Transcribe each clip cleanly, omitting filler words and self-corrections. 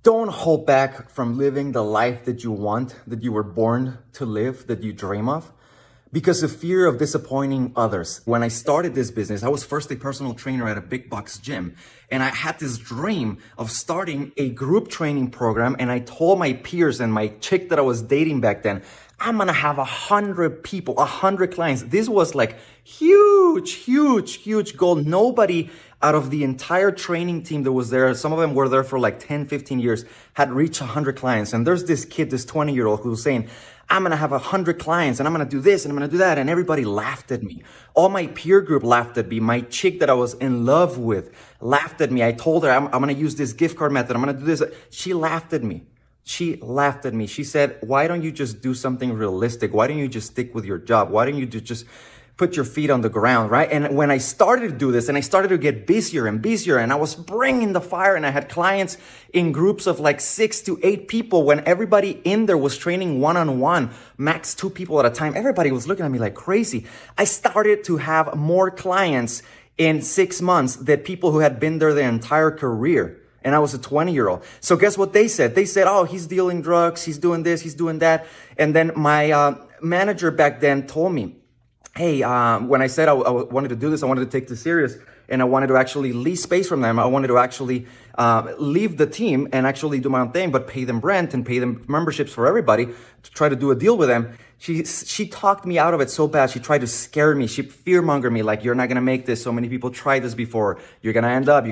Don't hold back from living the life that you want, that you were born to live, that you dream of, because of fear of disappointing others. When I started this business, I was first a personal trainer at a big box gym, and I had this dream of starting a group training program. And I told my peers and my chick that I was dating back then, I'm gonna have 100 people, 100 clients. This was like huge goal. Nobody out of the entire training team that was there, some of them were there for like 10, 15 years, had reached 100 clients. And there's this kid, this 20-year-old who was saying, I'm gonna have 100 clients and I'm gonna do this and I'm gonna do that. And everybody laughed at me. All my peer group laughed at me. My chick that I was in love with laughed at me. I told her, I'm gonna use this gift card method. I'm gonna do this. She laughed at me. She laughed at me. She said, why don't you just do something realistic? Why don't you just stick with your job? Why don't you just put your feet on the ground, right? And when I started to do this and I started to get busier and busier and I was bringing the fire and I had clients in groups of like 6 to 8 people when everybody in there was training one-on-one, max 2 people at a time. Everybody was looking at me like crazy. I started to have more clients in 6 months than people who had been there their entire career. And I was a 20-year-old. So guess what they said? They said, oh, he's dealing drugs. He's doing this. He's doing that. And then my manager back then told me, hey, when I said I wanted to do this, I wanted to take this serious, and I wanted to actually lease space from them. I wanted to actually leave the team and actually do my own thing, but pay them rent and pay them memberships for everybody to try to do a deal with them. She talked me out of it so bad. She tried to scare me. She fear-mongered me, like, you're not gonna make this. So many people tried this before. You're gonna end up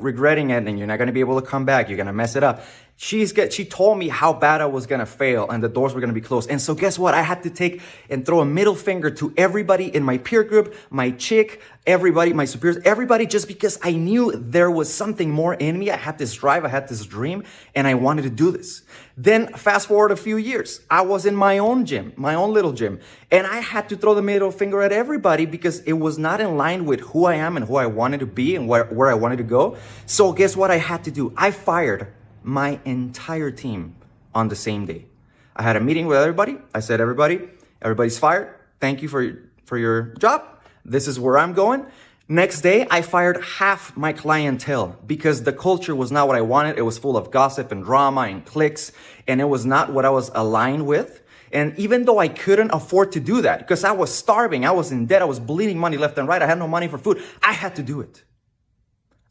regretting it, and you're not gonna be able to come back. You're gonna mess it up. She told me how bad I was gonna fail and the doors were gonna be closed. And so guess what? I had to take and throw a middle finger to everybody in my peer group, my chick, everybody, my superiors, everybody, just because I knew there was something more in me. I had this drive, I had this dream, and I wanted to do this. Then fast forward a few years, I was in my own gym, my own little gym, and I had to throw the middle finger at everybody because it was not in line with who I am and who I wanted to be and where I wanted to go. So guess what I had to do? I fired my entire team on the same day. I had a meeting with everybody. I said, everybody's fired. Thank you for your job. This is where I'm going. Next day, I fired half my clientele because the culture was not what I wanted. It was full of gossip and drama and cliques, and it was not what I was aligned with. And even though I couldn't afford to do that because I was starving, I was in debt, I was bleeding money left and right, I had no money for food, I had to do it.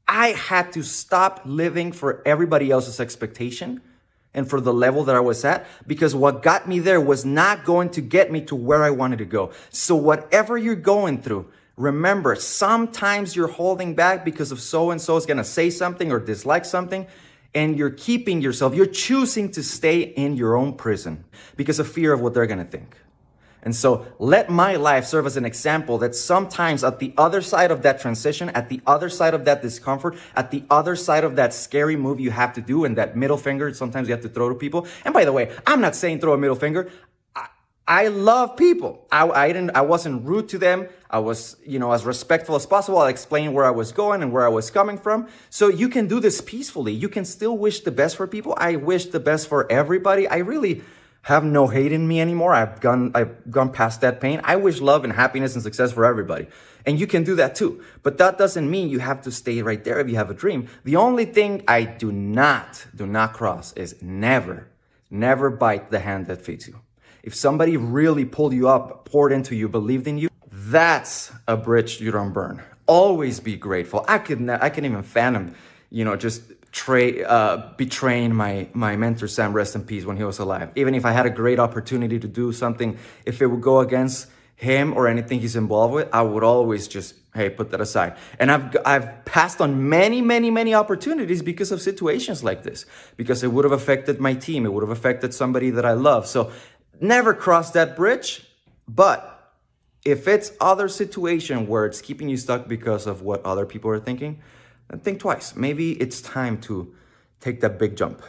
I had to stop living for everybody else's expectation and for the level that I was at, because what got me there was not going to get me to where I wanted to go. So whatever you're going through, remember, sometimes you're holding back because of so-and-so is going to say something or dislike something, and you're keeping yourself, you're choosing to stay in your own prison because of fear of what they're going to think. And so let my life serve as an example that sometimes at the other side of that transition, at the other side of that discomfort, at the other side of that scary move you have to do, and that middle finger sometimes you have to throw to people. And by the way, I'm not saying throw a middle finger. I love people. I wasn't rude to them. I was, as respectful as possible. I explained where I was going and where I was coming from. So you can do this peacefully. You can still wish the best for people. I wish the best for everybody. I really have no hate in me anymore. I've gone past that pain. I wish love and happiness and success for everybody. And you can do that too. But that doesn't mean you have to stay right there if you have a dream. The only thing I do not cross is never bite the hand that feeds you. If somebody really pulled you up, poured into you, believed in you, that's a bridge you don't burn. Always be grateful. I can even fathom, just betraying my mentor, Sam, rest in peace, when he was alive. Even if I had a great opportunity to do something, if it would go against him or anything he's involved with, I would always just, hey, put that aside. And I've passed on many opportunities because of situations like this, because it would have affected my team. It would have affected somebody that I love. So never cross that bridge. But if it's other situation where it's keeping you stuck because of what other people are thinking, then think twice. Maybe it's time to take that big jump.